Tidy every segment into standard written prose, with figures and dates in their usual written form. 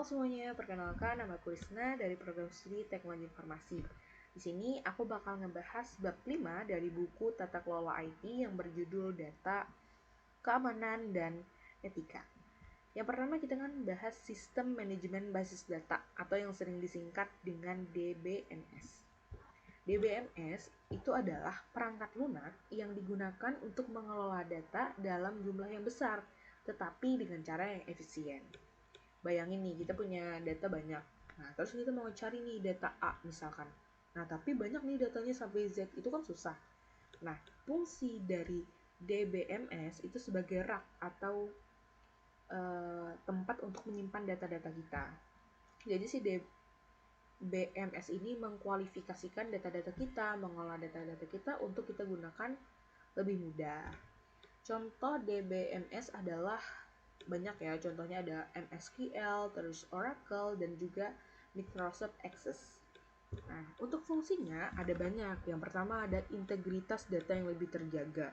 Halo semuanya, perkenalkan nama aku Risna dari program studi Teknologi Informasi. Di sini aku bakal ngebahas bab 5 dari buku Tata Kelola IT yang berjudul Data, Keamanan, dan Etika. Yang pertama kita akan bahas Sistem Manajemen Basis Data atau yang sering disingkat dengan DBMS. DBMS itu adalah perangkat lunak yang digunakan untuk mengelola data dalam jumlah yang besar, tetapi dengan cara yang efisien. Bayangin nih, kita punya data banyak. Nah, terus kita mau cari nih data A misalkan. Nah, tapi banyak nih datanya sampai Z, itu kan susah. Nah, fungsi dari DBMS itu sebagai rak atau tempat untuk menyimpan data-data kita. Jadi si DBMS ini mengkualifikasikan data-data kita, mengolah data-data kita untuk kita gunakan lebih mudah. Contoh DBMS adalah banyak ya, contohnya ada MSQL, terus Oracle, dan juga Microsoft Access. Nah, untuk fungsinya ada banyak. Yang pertama ada integritas data yang lebih terjaga,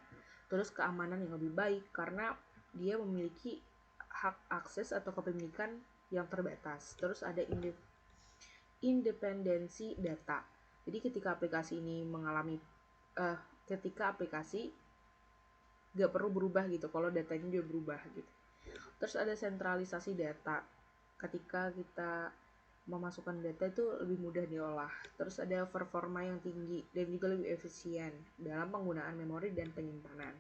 terus keamanan yang lebih baik karena dia memiliki hak akses atau kepemilikan yang terbatas. Terus ada independensi data. Jadi ketika aplikasi ini mengalami ketika aplikasi gak perlu berubah gitu kalau datanya juga berubah gitu. Terus ada sentralisasi data. Ketika kita memasukkan data itu lebih mudah diolah. Terus ada performa yang tinggi dan juga lebih efisien dalam penggunaan memori dan penyimpanan.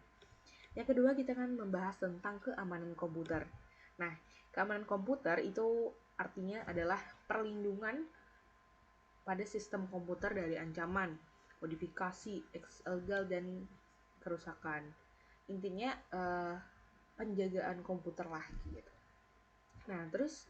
Yang kedua kita akan membahas tentang keamanan komputer. Nah, keamanan komputer itu artinya adalah perlindungan pada sistem komputer dari ancaman, modifikasi, ilegal, dan kerusakan. Intinya penjagaan komputer lah gitu. Nah, terus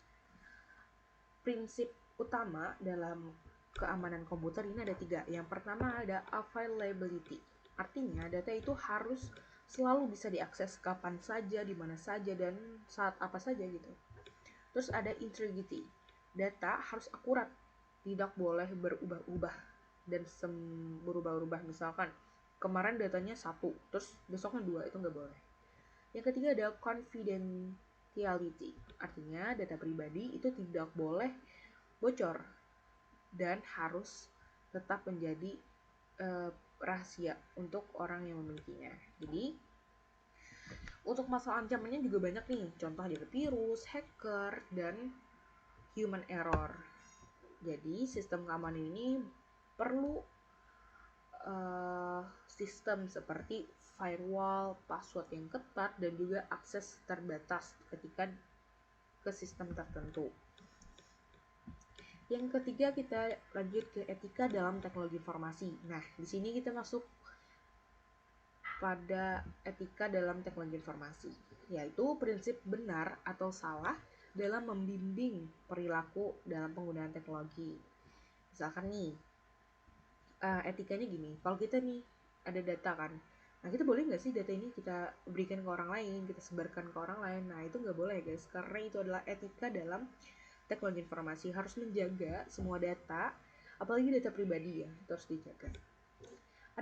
prinsip utama dalam keamanan komputer ini ada 3. Yang pertama ada availability. Artinya data itu harus selalu bisa diakses kapan saja, di mana saja, dan saat apa saja gitu. Terus ada integrity. Data harus akurat, tidak boleh berubah-ubah dan berubah-ubah. Misalkan kemarin datanya 1, terus besoknya 2, itu nggak boleh. Yang ketiga ada confidentiality, artinya data pribadi itu tidak boleh bocor dan harus tetap menjadi rahasia untuk orang yang memilikinya. Jadi untuk masalah ancamannya juga banyak nih, contoh ada virus, hacker, dan human error. Jadi sistem keamanan ini perlu sistem seperti firewall, password yang ketat, dan juga akses terbatas ketika ke sistem tertentu. Yang ketiga kita lanjut ke etika dalam teknologi informasi. Nah, di sini kita masuk pada etika dalam teknologi informasi, yaitu prinsip benar atau salah dalam membimbing perilaku dalam penggunaan teknologi. Misalkan nih, etikanya gini, kalau kita nih ada data kan, nah kita boleh nggak sih data ini kita berikan ke orang lain, kita sebarkan ke orang lain? Nah itu nggak boleh guys, karena itu adalah etika dalam teknologi informasi, harus menjaga semua data, apalagi data pribadi ya, itu harus dijaga.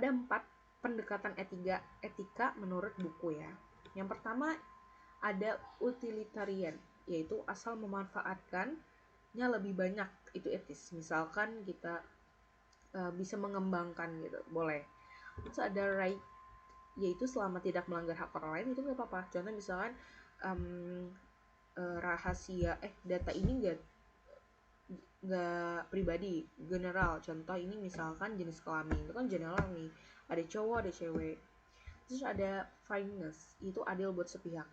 Ada 4 pendekatan etika menurut buku ya. Yang pertama ada utilitarian, yaitu asal memanfaatkannya lebih banyak, itu etis. Misalkan kita bisa mengembangkan gitu, boleh. Terus ada right, yaitu selama tidak melanggar hak orang lain itu nggak apa-apa. Contoh misalkan rahasia data ini nggak pribadi, general. Contoh ini misalkan jenis kelamin, itu kan general nih, ada cowok ada cewek. Terus ada fairness, itu adil buat sepihak,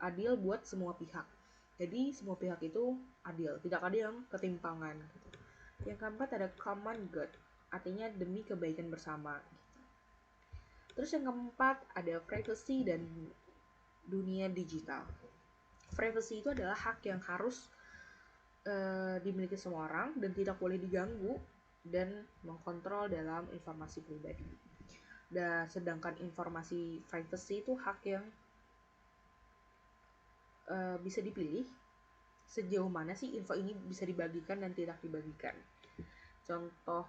adil buat semua pihak. Jadi semua pihak itu adil, tidak ada yang ketimpangan gitu. Yang keempat ada common good, artinya demi kebaikan bersama gitu. Terus yang keempat ada privacy dan dunia digital. Privacy itu adalah hak yang harus dimiliki semua orang dan tidak boleh diganggu dan mengkontrol dalam informasi pribadi. Dan sedangkan informasi privacy itu hak yang bisa dipilih sejauh mana sih info ini bisa dibagikan dan tidak dibagikan. Contoh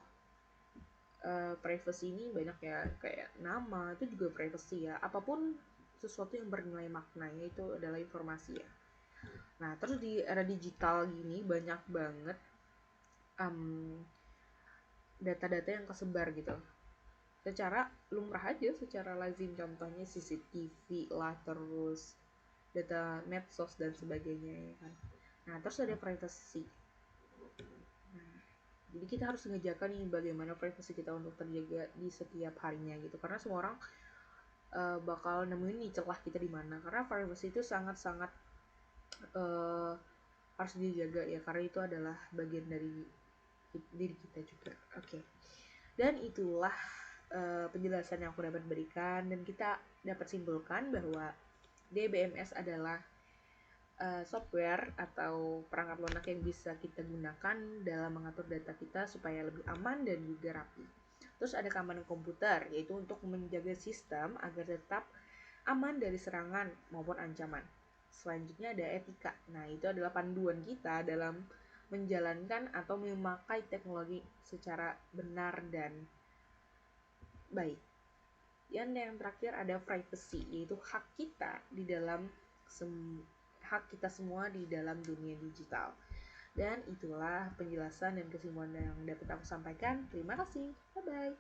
privacy ini banyak ya, kayak nama itu juga privacy ya, apapun sesuatu yang bernilai maknanya itu adalah informasi ya. Nah, terus di era digital gini banyak banget data-data yang kesebar gitu. Secara lumrah aja, secara lazim, contohnya CCTV lah, terus data medsos dan sebagainya ya kan. Nah, terus ada privacy. Nah, jadi kita harus ngejaga nih bagaimana privacy kita untuk terjaga di setiap harinya gitu. Karena semua orang bakal nemuin nih celah kita di mana. Karena privacy itu sangat-sangat harus dijaga ya, karena itu adalah bagian dari diri kita juga. Oke. Dan itulah penjelasan yang aku dapat berikan, dan kita dapat simpulkan bahwa DBMS adalah software atau perangkat lunak yang bisa kita gunakan dalam mengatur data kita supaya lebih aman dan juga rapi. Terus ada keamanan komputer, yaitu untuk menjaga sistem agar tetap aman dari serangan maupun ancaman. Selanjutnya ada etika. Nah, itu adalah panduan kita dalam menjalankan atau memakai teknologi secara benar dan baik. Yang terakhir ada privacy, yaitu hak kita di dalam hak kita semua di dalam dunia digital. Dan itulah penjelasan dan kesimpulan yang dapat aku sampaikan. Terima kasih. Bye bye.